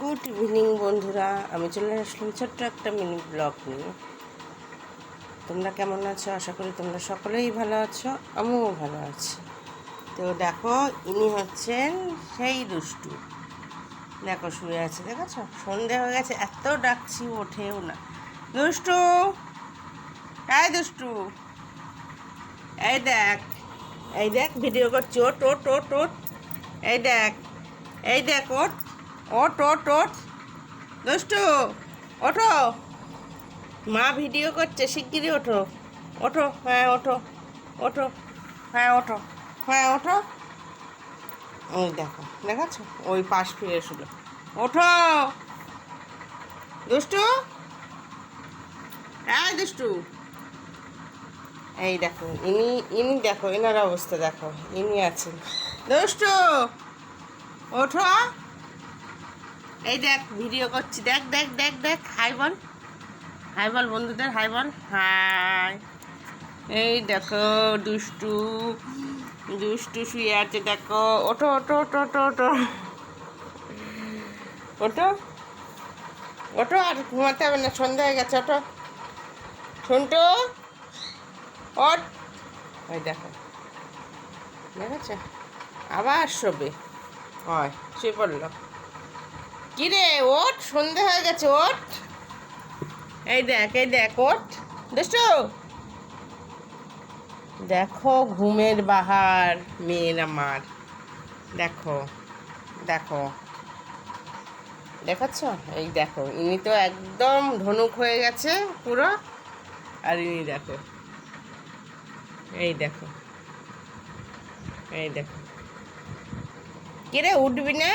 Good evening বন্ধুরা, আমি চলে আসলাম ছোট্ট একটা মিনি ব্লগ নিয়ে। তোমরা কেমন আছো? আশা করি তোমরা সকলেই ভালো আছো, আমিও ভালো আছি। তো দেখো, ইনি হচ্ছেন সেই দুষ্টু। দেখো শুয়ে আছে, দেখেছো? সন্ধে হয়ে গেছে, এত ডাকছি ওঠেও না। দুষ্টু, এই দুষ্টু, এই দেখ, এই দেখ ভিডিও করছি, ওট ওট ওট ওট, এই দেখ, এই দেখ, ওট ওট ওট ওট, দুষ্টু ওঠো, মা ভিডিও করছে, শিগগিরই ওঠো, ওঠো, হ্যাঁ ওঠো, ওঠো, হ্যাঁ ওঠো, হ্যাঁ ওঠো। ওই দেখো, দেখাচ্ছ, ওই পাশ ফিরে এসেছিল। ওঠো দুষ্টু, হ্যাঁ দুষ্টু, এই দেখো, ইনি ইনি দেখো, এনার অবস্থা দেখো, ইনি আছেন। দুষ্টু ওঠো, এই দেখ ভিডিও করছি, দেখ দেখ দেখ দেখ, হাই বল, হাই বল বন্ধুদের, হাই বল, হাই। এই দেখো দুষ্টু, দুষ্টু শুয়ে আছে, দেখো। ওঠো ওঠো ওঠো ওঠো ওঠো, ওঠো ওঠো, আর ঘুমাতে হবে না, সন্ধ্যা হয়ে গেছে, ওঠো শুনটু, ওঠ। ওই দেখো, দেখেছ, আবার শোবে, হয় শুয়ে পড়লো। কিরে ওঠ, সন্ধে হয়ে গেছে, ওঠ, এই দেখ, এই দেখ, ওঠ দুষ্টু। দেখো ঘুমের বাহার মেয়ের আমার, দেখো দেখো, দেখাচ্ছ? এই দেখো, ইনি তো একদম ধনুক হয়ে গেছে পুরো, আর ইনি দেখো, এই দেখো, এই দেখো। কিরে উঠবি না?